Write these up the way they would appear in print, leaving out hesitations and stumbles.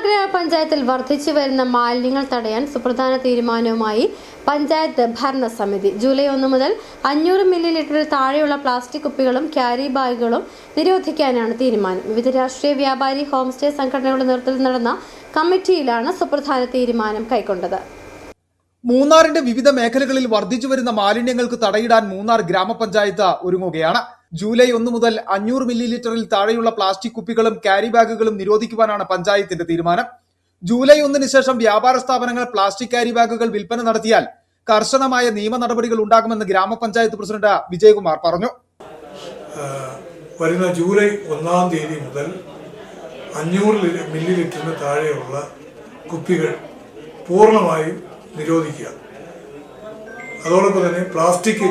ഗ്രാമപഞ്ചായത്തിൽ വർദ്ധിച്ചു വരുന്ന മാലിന്യങ്ങൾ തടയാൻ സുപ്രധാന തീരുമാനവുമായി പഞ്ചായത്ത് ഭരണസമിതി. ജൂലൈ 1 മുതൽ 500 മില്ലി ലിറ്ററിൽ താഴെയുള്ള പ്ലാസ്റ്റിക് കുപ്പികളും ക്യാരി ബാഗുകളും നിരോധിക്കാനാണ് തീരുമാനം. വിവിധ രാഷ്ട്രീയ വ്യാപാരി ഹോം സ്റ്റേ സംഘടനകളുടെ നേതൃത്വത്തിൽ നടന്ന കമ്മിറ്റിയിലാണ് സുപ്രധാന തീരുമാനം കൈക്കൊണ്ടത്. മൂന്നാറിന്റെ വിവിധ മേഖലകളിൽ വർദ്ധിച്ചു വരുന്ന മാലിന്യങ്ങൾക്ക് തടയിടാൻ മൂന്നാർ ഗ്രാമപഞ്ചായത്ത് ഒരുങ്ങുകയാണ്. ജൂലൈ 1 മുതൽ 500 മില്ലി ലിറ്ററിൽ താഴെയുള്ള പ്ലാസ്റ്റിക് കുപ്പികളും ക്യാരി ബാഗുകളും നിരോധിക്കുവാനാണ് പഞ്ചായത്തിന്റെ തീരുമാനം. ജൂലൈ 1 ശേഷം വ്യാപാര സ്ഥാപനങ്ങൾ പ്ലാസ്റ്റിക് ക്യാരി ബാഗുകൾ വിൽപ്പന നടത്തിയാൽ കർശനമായ നിയമ നടപടികൾ ഉണ്ടാകുമെന്ന് ഗ്രാമപഞ്ചായത്ത് പ്രസിഡന്റ് വിജയകുമാർ പറഞ്ഞു. വരുന്ന ജൂലൈ 1 തീയതി മുതൽ 500 മില്ലി ലിറ്ററിന് താഴെയുള്ള കുപ്പികൾ പൂർണ്ണമായും നിരോധിക്കുക. അതോടൊപ്പം തന്നെ പ്ലാസ്റ്റിക്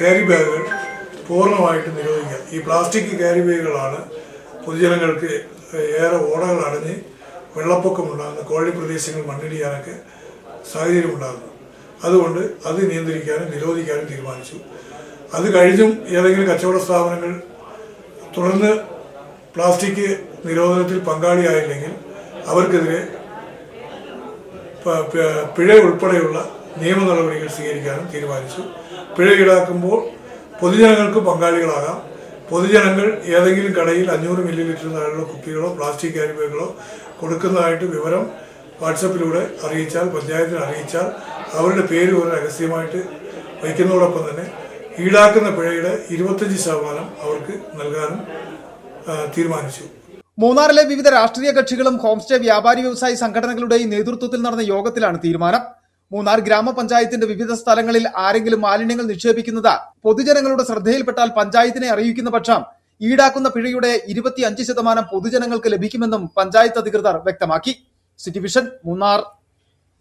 ക്യാരി ബാഗുകൾ പൂർണ്ണമായിട്ട് നിരോധിക്കുക. ഈ പ്ലാസ്റ്റിക് ക്യാരി ബാഗുകളാണ് പൊതുജനങ്ങൾക്ക് ഏറെ ഓടകൾ അടഞ്ഞ് വെള്ളപ്പൊക്കമുണ്ടാകുന്ന കോഴി പ്രദേശങ്ങൾ മണ്ണിടിയാനൊക്കെ സാഹചര്യം ഉണ്ടാകുന്നു. അതുകൊണ്ട് അത് നിയന്ത്രിക്കാനും നിരോധിക്കാനും തീരുമാനിച്ചു. അത് കഴിഞ്ഞും ഏതെങ്കിലും കച്ചവട സ്ഥാപനങ്ങൾ തുടർന്ന് പ്ലാസ്റ്റിക് നിരോധനത്തിൽ പങ്കാളിയായില്ലെങ്കിൽ അവർക്കെതിരെ പിഴ ഉൾപ്പെടെയുള്ള നിയമ നടപടികൾ സ്വീകരിക്കാനും തീരുമാനിച്ചു. പിഴ ഈടാക്കുമ്പോൾ പൊതുജനങ്ങൾക്ക് പങ്കാളികളാകാം. പൊതുജനങ്ങൾ ഏതെങ്കിലും കടയിൽ 500 മില്ലി ലിറ്റർ താഴെയുള്ള കുപ്പികളോ പ്ലാസ്റ്റിക് ക്യാരി ബാഗുകളോ കൊടുക്കുന്നതായിട്ട് വിവരം വാട്സപ്പിലൂടെ അറിയിച്ചാൽ, പഞ്ചായത്തിന് അറിയിച്ചാൽ അവരുടെ പേര് ഒരു രഹസ്യമായിട്ട് വയ്ക്കുന്നതോടൊപ്പം തന്നെ ഈടാക്കുന്ന പിഴയുടെ 25% അവർക്ക് നൽകാനും തീരുമാനിച്ചു. മൂന്നാറിലെ വിവിധ രാഷ്ട്രീയ കക്ഷികളും ഹോം സ്റ്റേ വ്യാപാരി വ്യവസായി സംഘടനകളുടെയും നേതൃത്വത്തിൽ നടന്ന യോഗത്തിലാണ് തീരുമാനം. മൂന്നാർ ഗ്രാമപഞ്ചായത്തിന്റെ വിവിധ സ്ഥലങ്ങളിൽ ആരെങ്കിലും മാലിന്യങ്ങൾ നിക്ഷേപിക്കുന്നത് പൊതുജനങ്ങളുടെ ശ്രദ്ധയിൽപ്പെട്ടാൽ പഞ്ചായത്തിനെ അറിയിക്കുന്ന പക്ഷം ഈടാക്കുന്ന പിഴയുടെ 25% പൊതുജനങ്ങൾക്ക് ലഭിക്കുമെന്നും പഞ്ചായത്ത് അധികൃതർ വ്യക്തമാക്കി. City vision, Munnar.